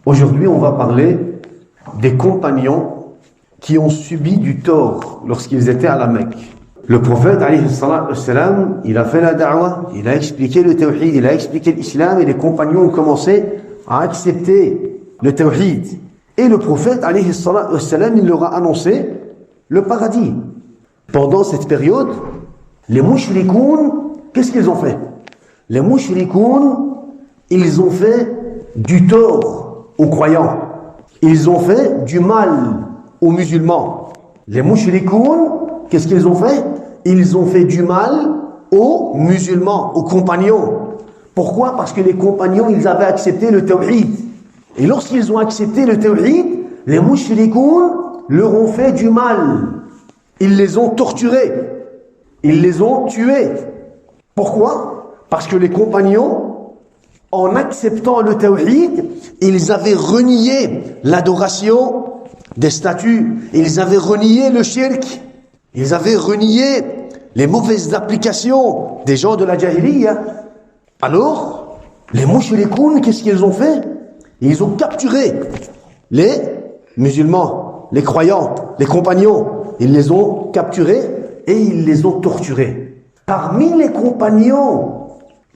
Aujourd'hui, on va parler des compagnons qui ont subi du tort lorsqu'ils étaient à la Mecque. Le prophète, alayhi salatu wassalam, il a fait la da'wah, il a expliqué le tawhid, il a expliqué l'islam, et les compagnons ont commencé à accepter le tawhid. Et le prophète, alayhi salatu wassalam, il leur a annoncé le paradis. Pendant cette période, les mushrikoun, qu'est-ce qu'ils ont fait? Les mushrikoun, ils ont fait du tort aux croyants. Ils ont fait du mal aux musulmans. Les mushrikoun, qu'est-ce qu'ils ont fait? Ils ont fait du mal aux musulmans, aux compagnons. Pourquoi? Parce que les compagnons, ils avaient accepté le tawhid. Et lorsqu'ils ont accepté le tawhid, les mushrikoun leur ont fait du mal. Ils les ont torturés. Ils les ont tués. Pourquoi? Parce que les compagnons, en acceptant le tawhid, ils avaient renié l'adoration des statues. Ils avaient renié le shirk. Ils avaient renié les mauvaises applications des gens de la jahiliya. Alors, les mushrikoun, qu'est-ce qu'ils ont fait? Ils ont capturé les musulmans, les croyants, les compagnons. Ils les ont capturés et ils les ont torturés. Parmi les compagnons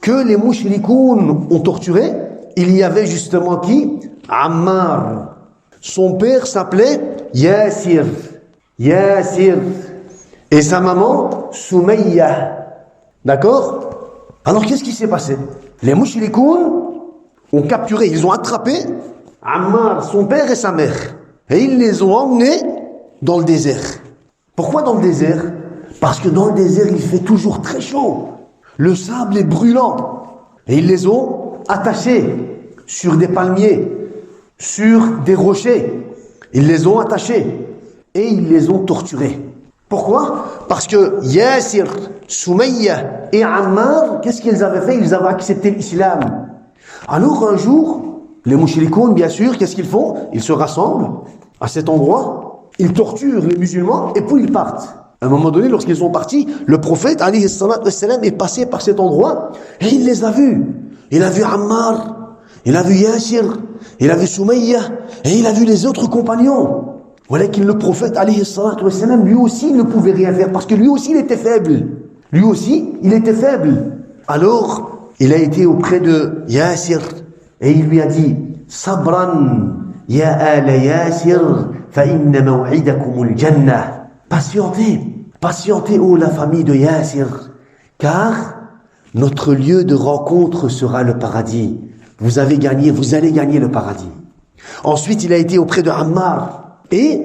que les mushrikoun ont torturés, il y avait justement qui? Ammar. Son père s'appelait Yasir. Yasir. Et sa maman, Soumayya. D'accord? Alors qu'est-ce qui s'est passé? Les mushrikoun ont capturé, ils ont attrapé Ammar, son père et sa mère. Et ils les ont emmenés dans le désert. Pourquoi dans le désert? Parce que dans le désert, il fait toujours très chaud. Le sable est brûlant. Et ils les ont attachés sur des palmiers, sur des rochers. Ils les ont attachés et ils les ont torturés. Pourquoi? Parce que Yasir, Soumayya et Ammar, qu'est-ce qu'ils avaient fait? Ils avaient accepté l'islam. Alors un jour, les mushrikoun, bien sûr, qu'est-ce qu'ils font? Ils se rassemblent à cet endroit, ils torturent les musulmans et puis ils partent. À un moment donné, lorsqu'ils sont partis, le prophète, alayhi salatu wassalam, est passé par cet endroit et il les a vus. Il a vu Ammar, il a vu Yasir, il a vu Soumayya et il a vu les autres compagnons. Voilà que le prophète, alayhi salatu wassalam, lui aussi, il ne pouvait rien faire parce que lui aussi, il était faible. Lui aussi, il était faible. Alors, il a été auprès de Yasir et il lui a dit « Sabran, ya ala Yasir, fa inna maw'idakumul jannah » Patientez, patientez, ô la famille de Yasir, car notre lieu de rencontre sera le paradis. Vous avez gagné, vous allez gagner le paradis. Ensuite, il a été auprès de Ammar et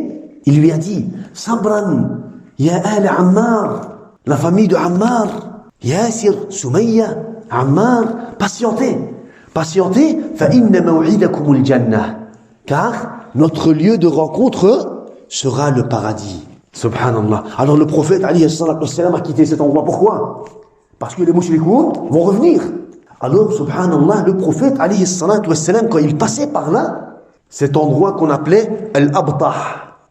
il lui a dit « Sabran, ya al Ammar » La famille de Ammar, Yasir, Soumayya, Ammar, patientez, patientez, fa inna maw'idakumul jannah, car notre lieu de rencontre sera le paradis. Subhanallah. Alors le prophète, alayhi salatu wassalam, a quitté cet endroit. Pourquoi? Parce que les mushrikoun vont revenir. Alors, subhanallah, le prophète, alayhi salatu wassalam, quand il passait par là, cet endroit qu'on appelait Al-Abtah.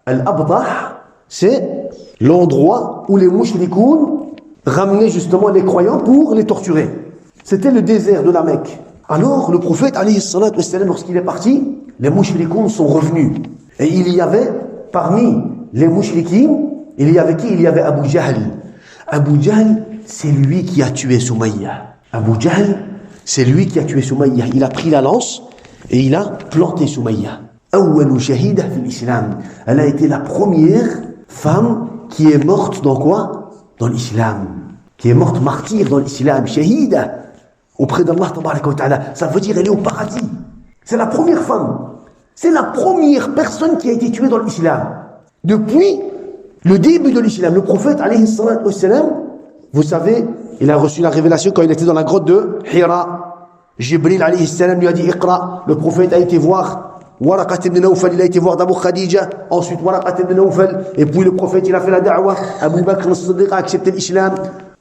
Al-Abtah, c'est l'endroit où les mushrikoun ramenaient justement les croyants pour les torturer. C'était le désert de la Mecque. Alors, le prophète, alayhi salatu wassalam, lorsqu'il est parti, les mushrikoun sont revenus. Et il y avait, parmi les mouchriquins, il y avait qui? Il y avait Abu Jahl. Abu Jahl, c'est lui qui a tué Soumayya. Abu Jahl, c'est lui qui a tué Soumayya. Il a pris la lance et il a planté Soumayya. Awwalu shahida fil islam. Elle a été la première femme qui est morte dans quoi? Dans l'islam. Qui est morte martyre dans l'islam. Shahida. Auprès d'Allah tabaraka wa ta'ala. Ça veut dire elle est au paradis. C'est la première femme. C'est la première personne qui a été tuée dans l'islam. Depuis le début de l'islam, le prophète, alayhi salatu wassalam, vous savez, il a reçu la révélation quand il était dans la grotte de Hira. Jibril, alayhi salam, lui a dit Iqra. Le prophète a été voir Waraqat ibn Nawfal, il a été voir d'abord Khadija, ensuite Waraqat ibn Nawfal, et puis le prophète, il a fait la da'wah. Abu Bakr as-Siddiq a accepté l'islam.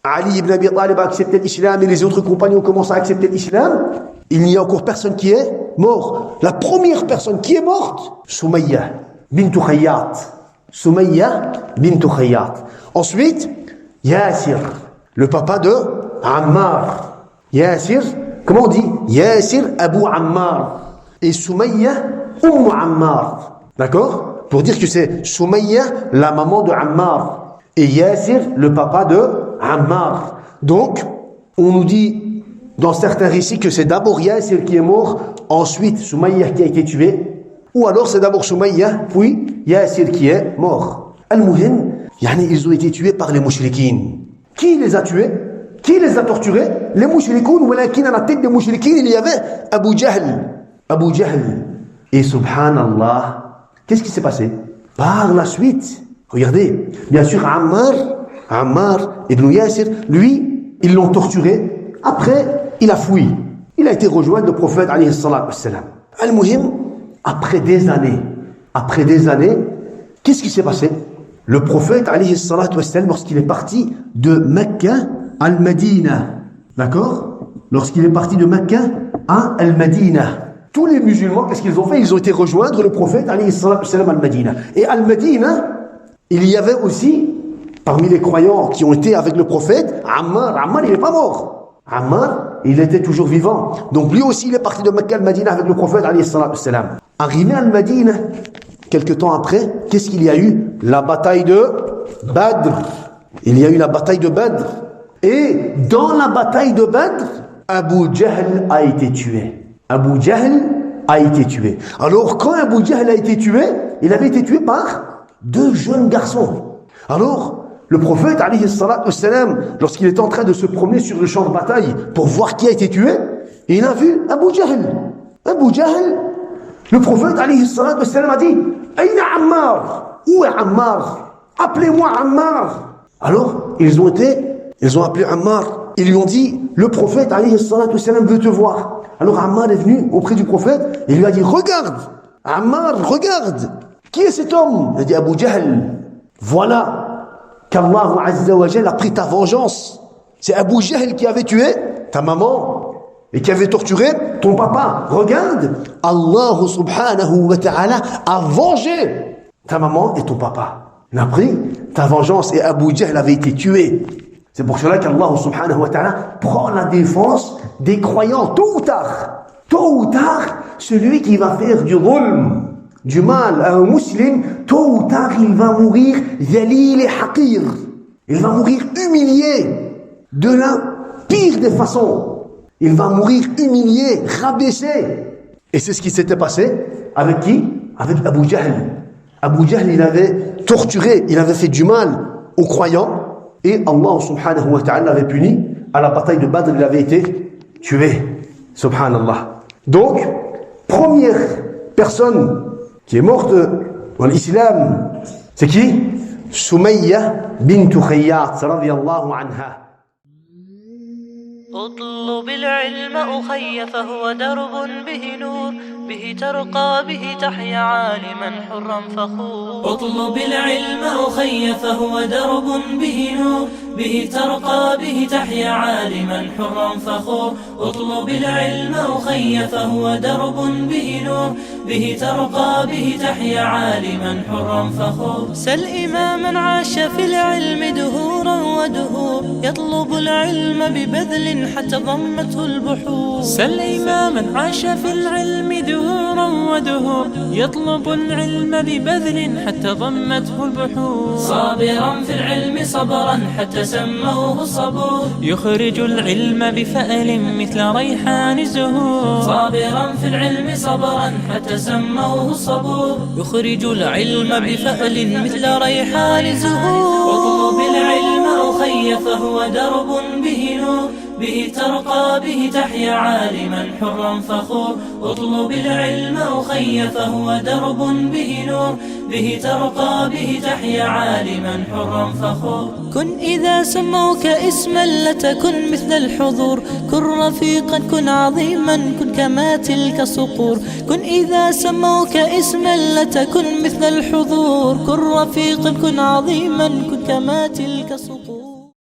Ali ibn Abi Talib a accepté l'islam, et les autres compagnons commencent à accepter l'islam. Il n'y a encore personne qui est mort. La première personne qui est morte, Soumayya bint Khayyat. Soumayya bint Khayyat. Ensuite, Yasir, le papa de Ammar. Yasir, comment on dit? Yasir Abu Ammar. et Soumaïa, Ammar. D'accord? Pour dire que c'est Soumaïa, la maman de Ammar, et Yasir, le papa de Ammar. Donc, on nous dit dans certains récits que c'est d'abord Yasir qui est mort, ensuite Soumaïa qui a été tué, ou alors c'est d'abord Soumaïa, puis Yasir qui est mort. Al-Muhim, ils ont été tués par les mouchrikines. Qui les a tués? Qui les a torturés? Les mouchrikoun, ou à la tête des mouchrikines, il y avait Abu Jahl. Abu Jahl. Et subhanallah, qu'est-ce qui s'est passé? Par la suite, regardez, bien sûr Ammar ibn Yasir, lui, ils l'ont torturé. Après, il a fui. Il a été rejoint le prophète alayhi salatu wassalam. Al-Muhim, après des années, qu'est-ce qui s'est passé? Le prophète alayhi salatu wassalam, lorsqu'il est parti de Mecca à Al-Madina, d'accord? Lorsqu'il est parti de Mecca à Al-Madina, tous les musulmans, qu'est-ce qu'ils ont fait? Ils ont été rejoindre le prophète alayhi salatu wassalam à Al-Madina. Et à Al-Madina, il y avait aussi, parmi les croyants qui ont été avec le prophète, Ammar, il n'est pas mort. Ammar, il était toujours vivant. Donc lui aussi, il est parti de Mecca à Al-Madina avec le prophète alayhi salatu wassalam. Arrivé à Al-Madina, quelque temps après, qu'est-ce qu'il y a eu? La bataille de Badr. Il y a eu la bataille de Badr. Et dans la bataille de Badr, Abu Jahl a été tué. Abu Jahl a été tué. Alors quand Abu Jahl a été tué, il avait été tué par 2 jeunes garçons. Alors, le prophète, alayhi salatu wassalam, lorsqu'il était en train de se promener sur le champ de bataille pour voir qui a été tué, il a vu Abu Jahl. Abu Jahl, le prophète, alayhi salatu wassalam, a dit « Aïna Ammar » Où est Ammar? Appelez-moi Ammar. Alors, ils ont appelé Ammar. Ils lui ont dit « Le prophète, alayhi salatu wassalam, veut te voir. » Alors Ammar est venu auprès du prophète et lui a dit « Regarde, Ammar, regarde. Qui est cet homme ?» Il a dit « Abu Jahl. » Voilà qu'Allah Azza wa Jal a pris ta vengeance. C'est Abu Jahl qui avait tué ta maman et qui avait torturé ton papa. Regarde, Allah subhanahu wa ta'ala a vengé ta maman et ton papa. Il a pris ta vengeance et Abu Jahl avait été tué. C'est pour cela qu'Allah subhanahu wa ta'ala prend la défense des croyants tôt ou tard. Tôt ou tard, celui qui va faire du zulm, du mal à un musulman, tôt ou tard, il va mourir zalil et haqir. Il va mourir humilié de la pire des façons. Il va mourir humilié, rabaissé. Et c'est ce qui s'était passé avec qui? Avec Abu Jahl. Abu Jahl, il avait torturé, il avait fait du mal aux croyants et Allah subhanahu wa ta'ala l'avait puni. À la bataille de Badr, il avait été tué. Subhanallah. Donc, première personne qui est morte dans l'islam, c'est qui? Soumaïa bint Khayyat radiyallahu anha. اطلب العلم أخي فهو درب به نور به ترقى به تحيا عالما حرا فخور اطلب العلم أخي فهو درب به نور به ترقى به تحيا عالما حرا فخور اطلب العلم أخي فهو درب به نور به ترقى به تحيا عالما حرا فخور سل إماما عاش في العلم دهورا ودهور يطلب العلم ببذل حتى ضمته البحور سل إماما عاش في العلم دهورا ودهور يطلب العلم ببذل حتى ضمته البحور صابرا في العلم صبرا حتى سموه الصبور يخرج العلم بفأل مثل ريحان الزهور صابرا في العلم صبرا حتى سموه الصبور يخرج العلم بفأل مثل ريحان الزهور اطلب العلم أخي فهو درب به نور به ترقى به تحيا عالما حرا فخور اطلب العلم أخي فهو درب به نور به ترقى به تحيا عالما حرا فخور كن إذا سموك اسما لتكن مثل الحضور كن رفيقا كن عظيما كن كما تلك الصقور كن إذا سموك اسما لتكن مثل الحضور كن رفيقا كن عظيما كن كما تلك الصقور